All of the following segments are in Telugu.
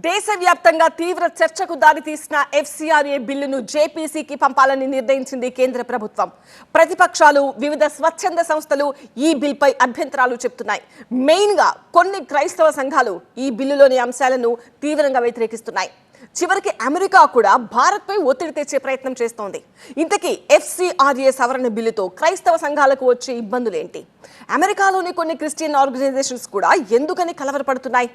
దేశవ్యాప్తంగా తీవ్ర చర్చకు దారితీసిన ఎఫ్సీఆర్ఏ బిల్లును జేపీసీకి పంపాలని నిర్ణయించింది కేంద్ర ప్రభుత్వం. ప్రతిపక్షాలు, వివిధ స్వచ్ఛంద సంస్థలు ఈ బిల్పై అభ్యంతరాలు చెప్తున్నాయి. మెయిన్గా కొన్ని క్రైస్తవ సంఘాలు ఈ బిల్లులోని అంశాలను తీవ్రంగా వ్యతిరేకిస్తున్నాయి. చివరికి అమెరికా కూడా భారత్పై ఒత్తిడి తెచ్చే ప్రయత్నం చేస్తోంది. ఇంతకీ ఎఫ్సీఆర్ఏ సవరణ బిల్లుతో క్రైస్తవ సంఘాలకు వచ్చే ఇబ్బందులేంటి? అమెరికాలోని కొన్ని క్రిస్టియన్ ఆర్గనైజేషన్స్ కూడా ఎందుకని కలవరపడుతున్నాయి?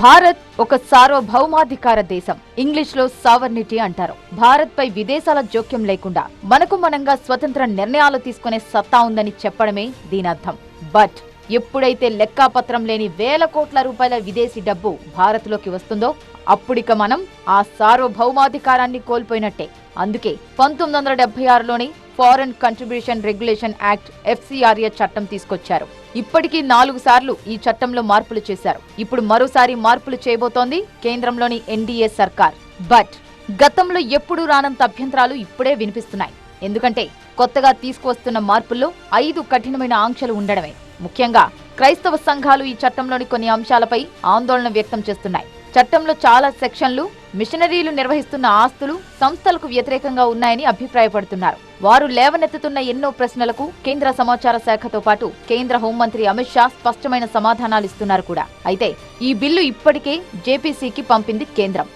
భారత్ ఒక సార్వభౌమాధికార దేశం. ఇంగ్లీష్ లో సావర్నిటీ అంటారు. భారత్ పై విదేశాల జోక్యం లేకుండా మనకు మనంగా స్వతంత్ర నిర్ణయాలు తీసుకునే సత్తా ఉందని చెప్పడమే దీని అర్థం. బట్ ఎప్పుడైతే లెక్కాపత్రం లేని వేల కోట్ల రూపాయల విదేశీ డబ్బు భారత్ లోకి వస్తుందో అప్పుడిక మనం ఆ సార్వభౌమాధికారాన్ని కోల్పోయినట్టే. అందుకే 1976లోని foreign contribution regulation act FCRA చట్టం తీసుకొచ్చారు. ఇప్పటికీ 4 సార్లు ఈ చట్టంలో మార్పులు చేశారు. ఇప్పుడు మరోసారి మార్పులు చేయబోతోంది కేంద్రంలోని ఎన్డీఏ సర్కార్. బట్ గతంలో ఎప్పుడూ రానంత అభ్యంతరాలు ఇప్పుడే వినిపిస్తున్నాయి. ఎందుకంటే కొత్తగా తీసుకువస్తున్న మార్పుల్లో 5 కఠినమైన ఆంక్షలు ఉండడమే. ముఖ్యంగా క్రైస్తవ సంఘాలు ఈ చట్టంలోని కొన్ని అంశాలపై ఆందోళన వ్యక్తం చేస్తున్నాయి. చట్టంలో చాలా సెక్షన్లు మిషనరీలు నిర్వహిస్తున్న ఆస్తులు, సంస్థలకు వ్యతిరేకంగా ఉన్నాయని అభిప్రాయపడుతున్నారు. వారు లేవనెత్తుతున్న ఎన్నో ప్రశ్నలకు కేంద్ర సమాచార శాఖతో పాటు కేంద్ర హోంమంత్రి అమిత్ షా స్పష్టమైన సమాధానాలిస్తున్నారు కూడా. అయితే ఈ బిల్లు ఇప్పటికే జేపీసీకి పంపింది కేంద్రం.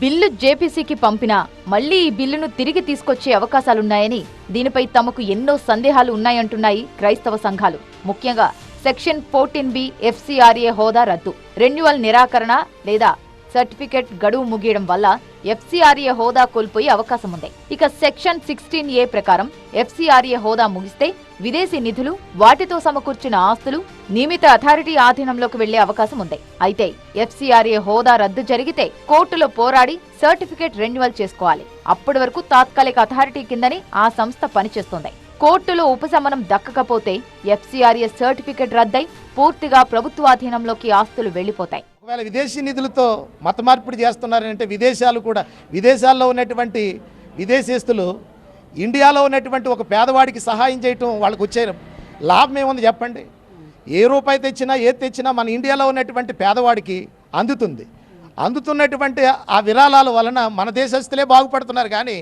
బిల్లు జేపీసీకి పంపినా మళ్లీ ఈ బిల్లును తిరిగి తీసుకొచ్చే అవకాశాలున్నాయని, దీనిపై తమకు ఎన్నో సందేహాలు ఉన్నాయంటున్నాయి క్రైస్తవ సంఘాలు. ముఖ్యంగా సెక్షన్ 14B ఎఫ్సీఆర్ఏ హోదా రద్దు, రెన్యువల్ నిరాకరణ లేదా సర్టిఫికెట్ గడువు ముగియడం వల్ల ఎఫ్సీఆర్ఏ హోదా కోల్పోయే అవకాశం ఉంది. ఇక సెక్షన్ 16A ప్రకారం ఎఫ్సీఆర్ఏ హోదా ముగిస్తే విదేశీ నిధులు, వాటితో సమకూర్చిన ఆస్తులు నియమిత అథారిటీ ఆధీనంలోకి వెళ్లే అవకాశం ఉంది. అయితే ఎఫ్సీఆర్ఏ హోదా రద్దు జరిగితే కోర్టులో పోరాడి సర్టిఫికెట్ రెన్యువల్ చేసుకోవాలి. అప్పటి వరకు తాత్కాలిక అథారిటీ కిందని ఆ సంస్థ పనిచేస్తుంది. కోర్టులో ఉపశమనం దక్కకపోతే ఎఫ్సీఆర్ఏ సర్టిఫికెట్ రద్దై పూర్తిగా ప్రభుత్వాధీనంలోకి ఆస్తులు వెళ్లిపోతాయి. ఒకవేళ విదేశీ నిధులతో మత మార్పిడి చేస్తున్నారంటే విదేశాల్లో ఉన్నటువంటి విదేశీస్తులు ఇండియాలో ఉన్నటువంటి ఒక పేదవాడికి సహాయం చేయటం వాళ్ళకి వచ్చే లాభం ఏముంది చెప్పండి? ఏ రూపాయి తెచ్చినా ఏది తెచ్చినా మన ఇండియాలో ఉన్నటువంటి పేదవాడికి అందుతున్నటువంటి ఆ విరాళాల వలన మన దేశస్తులే బాగుపడుతున్నారు, కానీ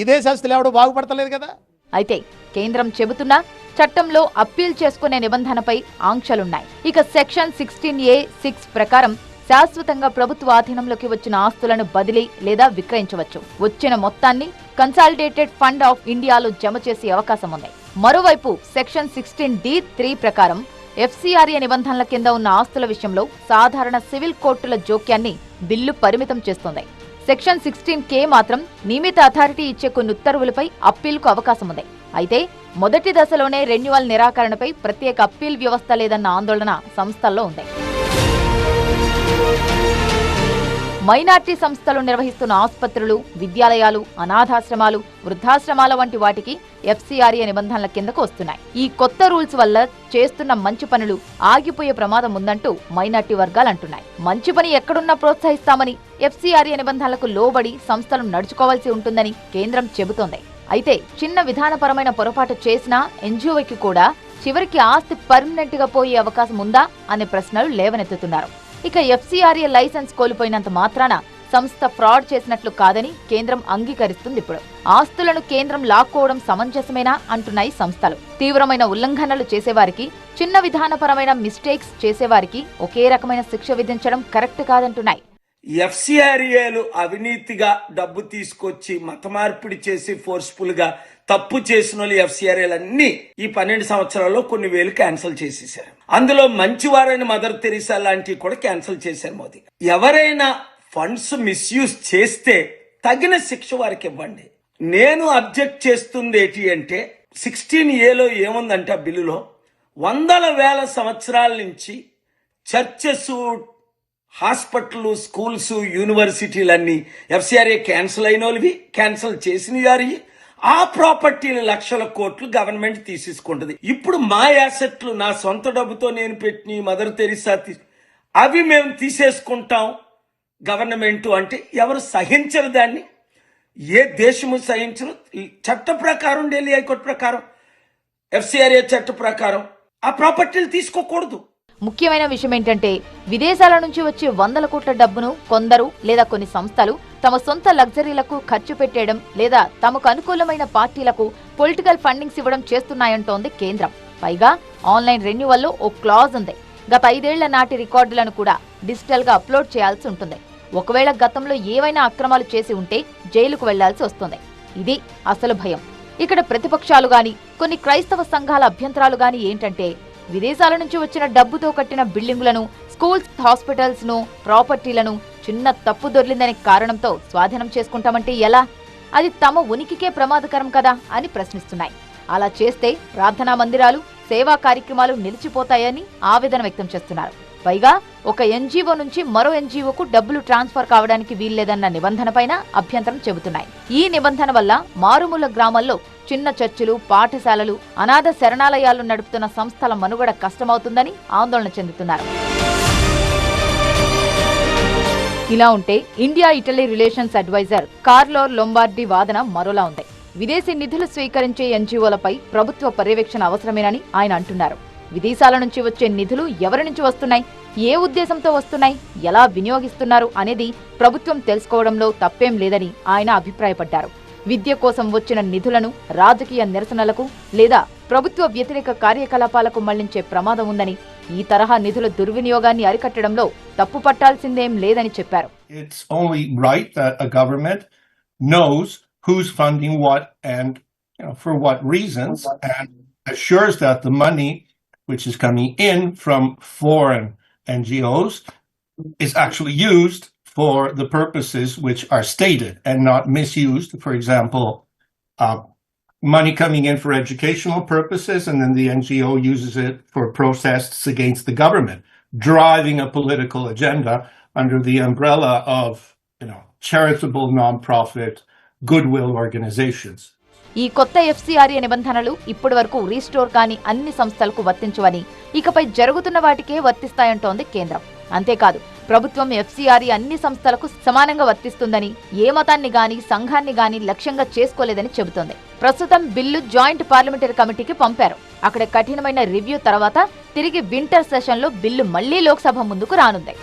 విదేశస్తులు ఎవడో బాగుపడతలేదు కదా. అయితే కేంద్రం చెబుతున్నా చట్టంలో అప్పీల్ చేసుకునే నిబంధనపై ఆంక్షలున్నాయి. ఇక సెక్షన్ 16A(6) ప్రకారం శాశ్వతంగా ప్రభుత్వ ఆధీనంలోకి వచ్చిన ఆస్తులను బదిలీ లేదా విక్రయించవచ్చు. వచ్చిన మొత్తాన్ని కన్సాలిడేటెడ్ ఫండ్ ఆఫ్ ఇండియాలో జమ చేసే అవకాశం ఉంది. మరోవైపు సెక్షన్ 16D(3) ప్రకారం ఎఫ్సీఆర్ఏ నిబంధనల కింద ఉన్న ఆస్తుల విషయంలో సాధారణ సివిల్ కోర్టుల జోక్యాన్ని బిల్లు పరిమితం చేస్తోంది. సెక్షన్ 16K మాత్రం నియమిత అథారిటీ ఇచ్చే కొన్ని ఉత్తర్వులపై అప్పీల్కు అవకాశం ఉంది. అయితే మొదటి దశలోనే రెన్యువల్ నిరాకరణపై ప్రత్యేక అప్పీల్ వ్యవస్థ లేదన్న ఆందోళన సంస్థల్లో ఉంది. మైనార్టీ సంస్థలు నిర్వహిస్తున్న ఆసుపత్రులు, విద్యాలయాలు, అనాథాశ్రమాలు, వృద్ధాశ్రమాల వంటి వాటికి ఎఫ్సీఆర్ఏ నిబంధనల కిందకు వస్తున్నాయి. ఈ కొత్త రూల్స్ వల్ల చేస్తున్న మంచి పనులు ఆగిపోయే ప్రమాదం ఉందంటూ మైనార్టీ వర్గాలు అంటున్నాయి. మంచి పని ఎక్కడున్నా ప్రోత్సహిస్తామని, ఎఫ్సీఆర్ఏ నిబంధనలకు లోబడి సంస్థలు నడుచుకోవాల్సి ఉంటుందని కేంద్రం చెబుతోంది. అయితే చిన్న విధానపరమైన పొరపాటు చేసినా ఎన్జీఓకి కూడా చివరికి ఆస్తి పర్మనెంట్ గా పోయే అవకాశం ఉందా అనే ప్రశ్నలు లేవనెత్తుతున్నారు. ఇక ఎఫ్సీఆర్ఏ లైసెన్స్ కోల్పోయినంత మాత్రాన సంస్థ ఫ్రాడ్ చేసినట్లు కాదని కేంద్రం అంగీకరిస్తుంది. ఇప్పుడు ఆస్తులను కేంద్రం లాక్కోవడం సమంజసమేనా అంటున్నాయి సంస్థలు. తీవ్రమైన ఉల్లంఘనలు చేసేవారికి, చిన్న విధానపరమైన మిస్టేక్స్ చేసేవారికి ఒకే రకమైన శిక్ష విధించడం కరెక్ట్ కాదంటున్నాయి. ఎఫ్సీఆర్ఏలు అవినీతిగా డబ్బు తీసుకొచ్చి మత మార్పిడి చేసి ఫోర్స్ఫుల్ గా తప్పు చేసిన వాళ్ళు ఎఫ్సీఆర్ఏలు అన్ని ఈ 12 సంవత్సరాల్లో కొన్ని వేలు క్యాన్సిల్ చేసేసారు. అందులో మంచివారైన మదర్ తెరీసా లాంటివి కూడా క్యాన్సిల్ చేశారు మోదీ. ఎవరైనా ఫండ్స్ మిస్యూజ్ చేస్తే తగిన శిక్ష వారికి ఇవ్వండి. నేను అబ్జెక్ట్ చేస్తుంది ఏంటి అంటే 16Aలో ఏముందంటే ఆ బిల్లులో 100,000 సంవత్సరాల నుంచి చర్చెస్, హాస్పిటల్, స్కూల్స్, యూనివర్సిటీలన్నీ ఎఫ్సీఆర్ఏ క్యాన్సిల్ అయిన వాళ్ళవి, క్యాన్సిల్ చేసిన వారి ఆ ప్రాపర్టీలు లక్షల కోట్లు గవర్నమెంట్ తీసేసుకుంటది. ఇప్పుడు మా యాసెట్లు నా సొంత డబ్బుతో నేను పెట్టిన మదర్ తెరీసా అవి మేము తీసేసుకుంటాం గవర్నమెంట్ అంటే ఎవరు సహించరు దాన్ని, ఏ దేశము సహించరు. ఈ చట్ట ప్రకారం, ఢిల్లీ హైకోర్టు ప్రకారం, ఎఫ్సిఆర్ఏ చట్ట ప్రకారం ఆ ప్రాపర్టీలు తీసుకోకూడదు. ముఖ్యమైన విషయం ఏంటంటే విదేశాల నుంచి వచ్చే వందల కోట్ల డబ్బును కొందరు లేదా కొన్ని సంస్థలు తమ సొంత లగ్జరీలకు ఖర్చు పెట్టేయడం లేదా తమకు అనుకూలమైన పార్టీలకు పొలిటికల్ ఫండింగ్స్ ఇవ్వడం చేస్తున్నాయంటోంది కేంద్రం. పైగా ఆన్లైన్ రెన్యువల్లో ఓ క్లాజ్ ఉంది. గత 5 ఏళ్ల నాటి రికార్డులను కూడా డిజిటల్ గా అప్లోడ్ చేయాల్సి ఉంటుంది. ఒకవేళ గతంలో ఏవైనా అక్రమాలు చేసి ఉంటే జైలుకు వెళ్లాల్సి వస్తుంది. ఇది అసలు భయం. ఇక్కడ ప్రతిపక్షాలు గాని కొన్ని క్రైస్తవ సంఘాల అభ్యంతరాలు గాని ఏంటంటే విదేశాల నుంచి వచ్చిన డబ్బుతో కట్టిన బిల్డింగులను, స్కూల్స్, హాస్పిటల్స్ ను, ప్రాపర్టీలను చిన్న తప్పు దొర్లిందనే కారణంతో స్వాధీనం చేసుకుంటామంటే ఎలా? అది తమ ఉనికికే ప్రమాదకరం కదా అని ప్రశ్నిస్తున్నాయి. అలా చేస్తే ప్రార్థనా మందిరాలు, సేవా కార్యక్రమాలు నిలిచిపోతాయని ఆవేదన వ్యక్తం చేస్తున్నారు. పైగా ఒక ఎన్జీఓ నుంచి మరో ఎన్జీఓకు డబ్బులు ట్రాన్స్ఫర్ కావడానికి వీల్లేదన్న నిబంధనపైన అభ్యంతరం చెబుతున్నాయి. ఈ నిబంధన వల్ల మారుమూల గ్రామాల్లో చిన్న చర్చిలు, పాఠశాలలు, అనాథ శరణాలయాలు నడుపుతున్న సంస్థల మనుగడ కష్టమవుతుందని ఆందోళన చెందుతున్నారు. ఇలా ఉంటే ఇండియా ఇటలీ రిలేషన్స్ అడ్వైజర్ కార్లో లొంబార్డి వాదన మరోలా ఉంది. విదేశీ నిధులు స్వీకరించే ఎన్జీఓలపై ప్రభుత్వ పర్యవేక్షణ అవసరమేనని ఆయన అంటున్నారు. విదేశాల నుంచి వచ్చే నిధులు ఎవరి నుంచి వస్తున్నాయి, ఏ ఉద్దేశంతో వస్తున్నాయి, ఎలా వినియోగిస్తున్నారు అనేది ప్రభుత్వం తెలుసుకోవడంలో తప్పేం లేదని ఆయన అభిప్రాయపడ్డారు. విద్య కోసం వచ్చిన నిధులను రాజకీయ నిరసనలకు లేదా ప్రభుత్వ వ్యతిరేక కార్యకలాపాలకు మళ్లించే ప్రమాదం ఉందని, ఈ తరహా నిధుల దుర్వినియోగాన్ని అరికట్టడంలో తప్పు పట్టాల్సిందేం లేదని చెప్పారు. It's only right that a government knows who's funding what and for what reasons, and assures that the money which is coming in from foreign NGOs is actually used for the purposes which are stated and not misused. For example, money coming in for educational purposes and then the NGO uses it for protests against the government, driving a political agenda under the umbrella of, charitable non-profit goodwill organizations. ఈ కొత్త ఎఫ్సిఆర్ఏ నిబంధనలు ఇప్పటి వరకు రీస్టోర్ కాని అన్ని సంస్థలకు వర్తించవని, ఇకపై జరుగుతున్న వాటికే వర్తిస్తాయంటోంది కేంద్రం. అంతేకాదు ప్రభుత్వం ఎఫ్సిఆర్ఏ అన్ని సంస్థలకు సమానంగా వర్తిస్తుందని, ఏ మతాన్ని గాని సంఘాన్ని గాని లక్ష్యంగా చేసుకోలేదని చెబుతోంది. ప్రస్తుతం బిల్లు జాయింట్ పార్లమెంటరీ కమిటీకి పంపారు. అక్కడ కఠినమైన రివ్యూ తర్వాత తిరిగి వింటర్ సెషన్లో బిల్లు మళ్లీ లోక్సభ ముందుకు రానుంది.